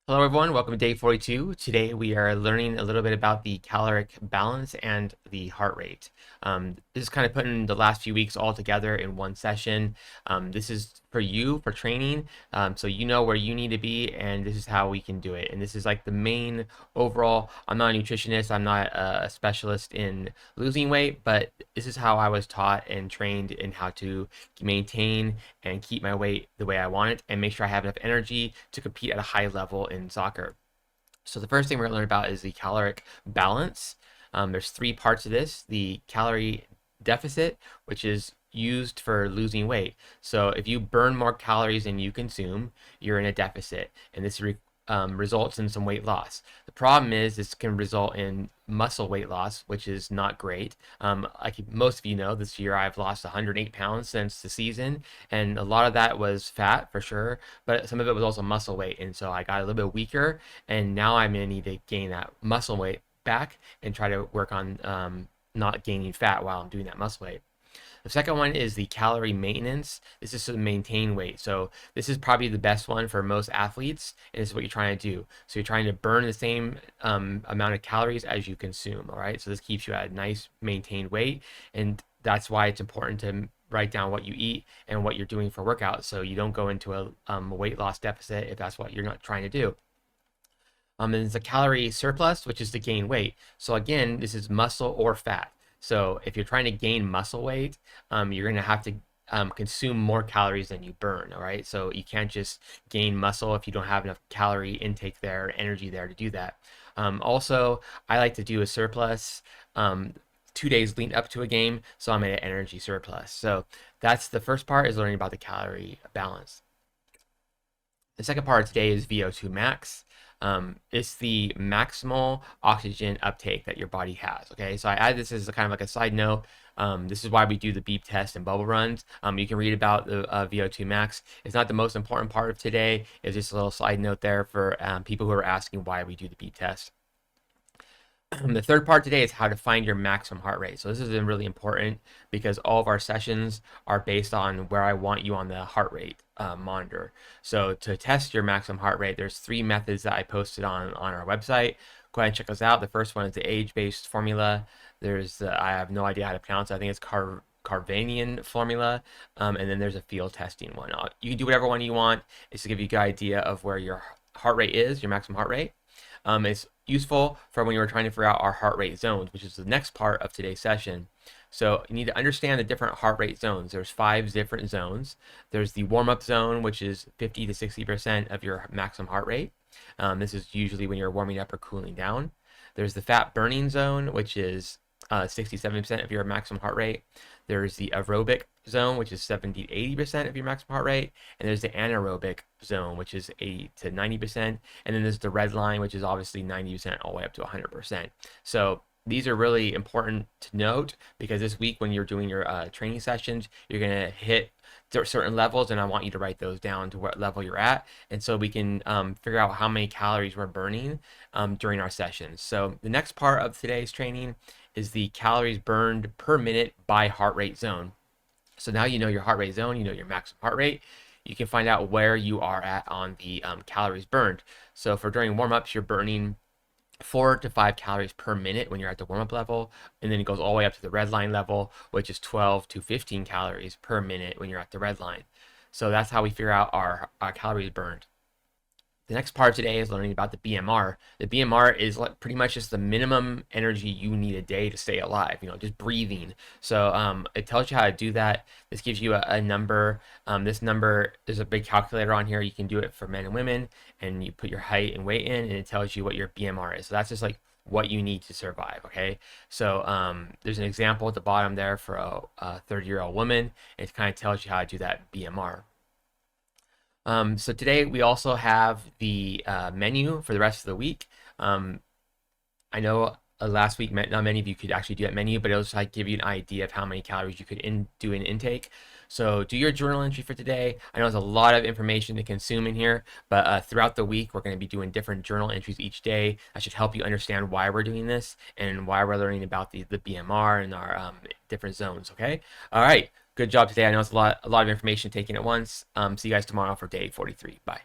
Hello everyone, welcome to day 42. Today we are learning a little bit about the caloric balance and the heart rate. This is kind of putting the last few weeks all together in one session. This is for you, for training, so you know where you need to be, and this is how we can do it. And this is like the main overall. I'm not a nutritionist, I'm not a specialist in losing weight, but this is how I was taught and trained in how to maintain and keep my weight the way I want it and make sure I have enough energy to compete at a high level in soccer. So the first thing we're going to learn about is the caloric balance. There's three parts of this: the calorie deficit, which is used for losing weight. So if you burn more calories than you consume, you're in a deficit, and this results in some weight loss. The problem is this can result in muscle weight loss, which is not great. Like most of you know, this year I've lost 108 pounds since the season, and a lot of that was fat for sure, but some of it was also muscle weight, and so I got a little bit weaker, and now I'm gonna need to gain that muscle weight back and try to work on not gaining fat while I'm doing that muscle weight. The second one is the calorie maintenance. This is to maintain weight. So this is probably the best one for most athletes, and this is what you're trying to do. So you're trying to burn the same amount of calories as you consume, all right? So this keeps you at a nice maintained weight, and that's why it's important to write down what you eat and what you're doing for workouts so you don't go into a weight loss deficit if that's what you're not trying to do. And there's a calorie surplus, which is to gain weight. So again, this is muscle or fat. So if you're trying to gain muscle weight, you're going to have to consume more calories than you burn. All right. So you can't just gain muscle if you don't have enough calorie intake there, energy there to do that. Also, I like to do a surplus 2 days leading up to a game, so I'm at an energy surplus. So that's the first part, is learning about the calorie balance. The second part of today is VO2 max. It's the maximal oxygen uptake that your body has. Okay, so I add this as a kind of like a side note. This is why we do the beep test and bubble runs. You can read about the VO2 max. It's not the most important part of today. It's just a little side note there for people who are asking why we do the beep test. The third part today is how to find your maximum heart rate. So this is really important because all of our sessions are based on where I want you on the heart rate monitor. So to test your maximum heart rate, there's three methods that I posted on our website. Go ahead and check those out. The first one is the age-based formula. There's I have no idea how to pronounce it. I think it's Carvanian formula, and then there's a field testing one. You can do whatever one you want. It's to give you a good idea of where your heart rate is, your maximum heart rate. It's useful for when you're trying to figure out our heart rate zones, which is the next part of today's session. So you need to understand the different heart rate zones. There's 5 different zones. There's the warm-up zone, which is 50 to 60% of your maximum heart rate. This is usually when you're warming up or cooling down. There's the fat burning zone, which is 67% of your maximum heart rate. There's the aerobic zone, which is 70 to 80% of your maximum heart rate. And there's the anaerobic zone, which is 80 to 90%. And then there's the red line, which is obviously 90% all the way up to 100%. So these are really important to note because this week when you're doing your training sessions, you're going to hit certain levels, and I want you to write those down to what level you're at, and so we can figure out how many calories we're burning during our sessions. So the next part of today's training is the calories burned per minute by heart rate zone. So now you know your heart rate zone, you know your maximum heart rate. You can find out where you are at on the calories burned. So for during warm-ups, you're burning 4 to 5 calories per minute when you're at the warm-up level, and then it goes all the way up to the red line level, which is 12 to 15 calories per minute when you're at the red line. So that's how we figure out our calories burned. The next part of today is learning about the BMR. The BMR is pretty much just the minimum energy you need a day to stay alive, just breathing. So it tells you how to do that. This gives you a number. This number, there's a big calculator on here. You can do it for men and women, and you put your height and weight in, and it tells you what your BMR is. So that's just like what you need to survive, okay? So there's an example at the bottom there for a 30-year-old woman. It kind of tells you how to do that BMR. So today we also have the menu for the rest of the week. I know last week not many of you could actually do that menu, but it'll just like give you an idea of how many calories you could do in intake. So do your journal entry for today. I know there's a lot of information to consume in here, but throughout the week we're going to be doing different journal entries each day. That should help you understand why we're doing this and why we're learning about the BMR and our different zones. Okay. All right. Good job today. I know it's a lot of information taken at once. See you guys tomorrow for day 43. Bye.